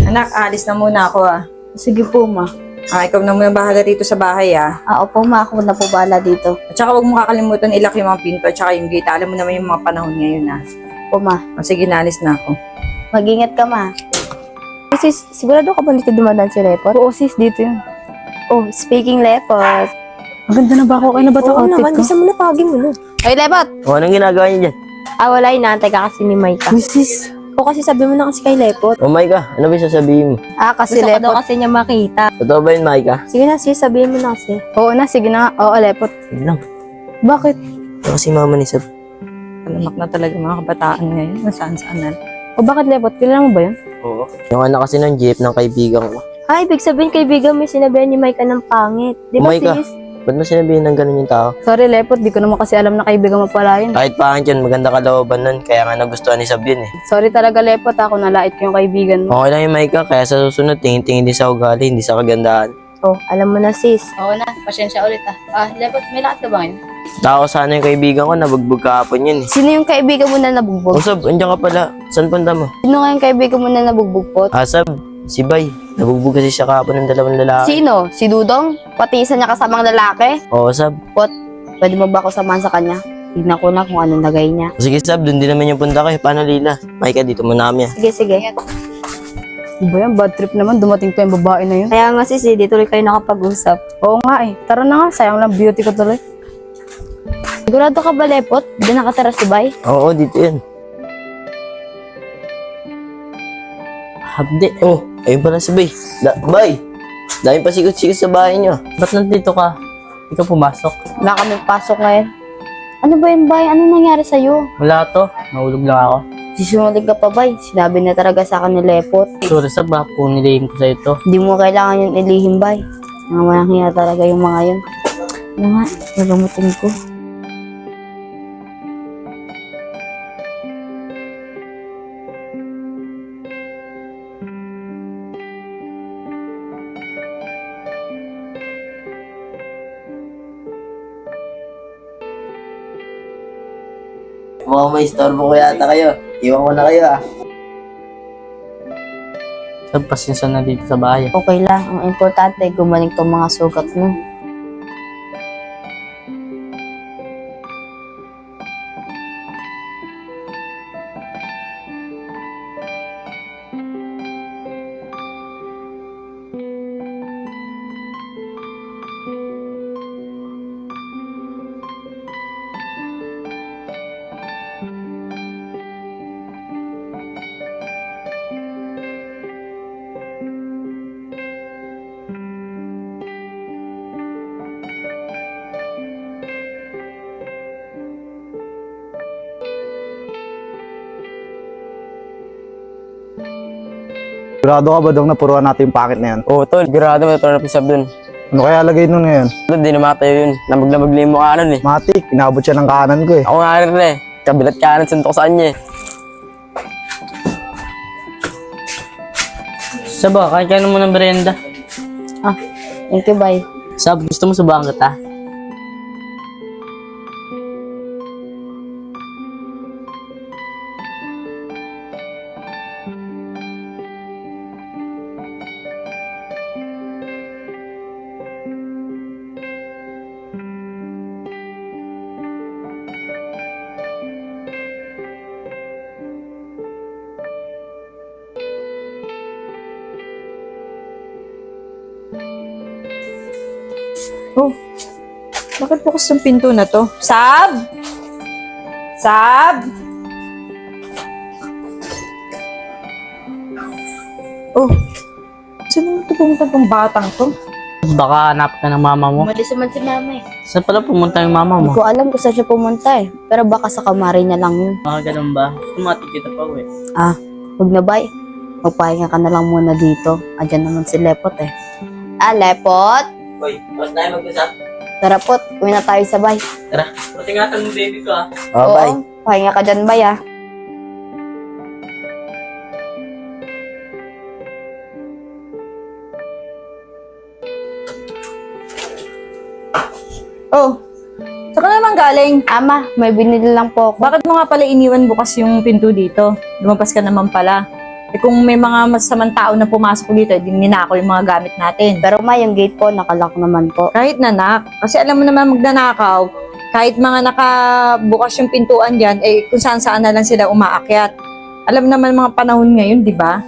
Anak, alis na muna ako ah. Sige po, ma. Ikaw na muna bahala dito sa bahay ah. Opo, ma. Ako na po bahala dito. At saka huwag mo kakalimutan ilak yung mga pinto at saka yung gate. Alam mo naman yung mga panahon ngayon ah. Opo, ma. Sige, naalis na ako. Mag-ingat ka, ma. Sis, sigurado ka ba dito dumadaan si Lepot? Oo, sis, dito yun. Oh, speaking Lepot. Maganda na ba ako? Okay na ba ito outfit ko? Bisa mo na, pagin mo na. Ay, Lepot! O, anong ginagawa niyo dyan? Wala, inaantay ka kasi ni Maika. Uy, sis. O kasi sabi mo na kasi kay Lepot. O, Maika, ano ba yung sasabihin mo? Kasi Gusto ko daw Lepot. kasi niya makita. Totoo ba yun, Maika? Sige na, sis, sabihin mo na kasi. Oo na, sige na. Oo, Lepot. Yun lang. Bakit? Ito kasi mama ni Sab. Alamak na talaga mga kabataan ngayon. Nasaan-saan na. O bakit, Lepot? Kilala mo ba yun? Oo. Yung anak kasi ng jeep ng kaibigan ko. Ibig sabihin kaibigan mo sinabihan ni Maika ng pangit. Di ba, Maika. sis? Ba't mo sinabihin ng ganun yung tao? Sorry, Lepot. Di ko naman kasi alam na kaibigan mo pala yun. Kahit pangit yun, maganda kalooban nun. Kaya nga nagustuhan ni Sab yun eh. Sorry talaga, Lepot. Ako nalait ko yung kaibigan mo. Okay lang yung Maika, kaya sa susunod, tingin-tingin din sa ugali, hindi sa kagandahan. Oh, alam mo na, sis. Oo na, pasensya ulit ah. Lepot, may lakad ka ba ngayon? Tao sana yung kaibigan ko, nabugbog kahapon yun eh. Sino yung kaibigan mo na nabugbog? O Sab, andiyan ka pala. Saan punta mo? Sino nga yung kaibigan mo na nabugbog po? Sab, si Bay. Nabugbog kasi siya kahapon ng dalawang lalaki. Sino? Si Dudong? Pati isa niya kasamang lalaki? Oo, Sab. Pwede mo ba ako samahan sa kanya? Tignan ko na kung anong lagay niya. Sige, Sab, dun din naman yung punta ko eh. Paano, Lila? Maika, dito muna kami ah. Sige, sige. Di ba yan? Bad trip naman. Dumating pa yung babae na yun. Kaya nga sis, di tuloy kayo nakapag-usap. Oo nga eh. Tara na nga. Sayang lang beauty ko tuloy. Sigurado ka ba, Lepot? Di nakatara si Bay? Oo, dito yan. Habdi. Oh, ayun pala si Bay. Bay! Dahil pa sikot-sikot sa bahay niyo. Ba't nandito ka? Ikaw pumasok. Wala kami pasok ngayon. Ano ba yun, Bay? Ano nangyari sa'yo? Wala to. Mahulog lang ako. Sisunod ka pa, Bay. Sinabi na talaga sa akin ni Lepot. Sorry sa ba kung nilihim ko sa ito. Hindi mo kailangan yung ilihim, Bay. Mga walang hiya talaga yung mga yun. Ano nga, nagamutin ko. Mukhang may istorbo ko yata kayo. Iwan ko na kayo ah. Sab, pasensya na dito sa bahay. Okay lang. Ang importante, gumaling tong mga sugat mo. Sigurado ka ba dong napuruan natin yung packet na yan? Oo, tol. Grado may turn up yung Sab dun. Ano kaya lagay nun ngayon? Tol, di namatayo yun. Lamag-lamag na yung mukha nun eh. Matik, inabot siya ng kanan ko eh. Ako nga rin eh. Kabilat kanan suntok sa kanya eh. Sab, kain ka na muna ng merienda. Thank you, Bay. Sab, gusto mo subukan kita? Oh, bakit bukas yung pinto na to? Sab! Sab! Oh, saan naman ito pumunta tong batang to? Baka hanap ka ng mama mo. Umalis naman si Mama eh. Saan pala pumunta yung mama Hindi mo? ko alam kung saan siya pumunta eh. Pero baka sa kamari niya lang yun. Mga ganun ba? Tumatik kita pa uwi. Huwag na, Bay. Magpahinga ka na lang muna dito. Andyan naman si Lepot eh. Lepot? Hoy, tapos tayo mag-usap. Tara, Pot. Uwi na tayo sabay. Tara, patingatan mo baby ko ah. Oh, bye. Pahinga ka dyan, Bay ah. Oh, saan ka naman galing? galing? Ama, may binili lang po ako. Bakit mo nga pala iniwan bukas yung pinto dito? Lumabas ka naman pala. Eh kung may mga masamang tao na pumasok dito, eh, ninako yung mga gamit natin. Pero ma, yung gate po, nakalock naman po. Kahit nanak, kasi alam mo naman magnanakaw, kahit mga nakabukas yung pintuan dyan, eh kung saan-saan na lang sila umaakyat. Alam naman mga panahon ngayon, di ba?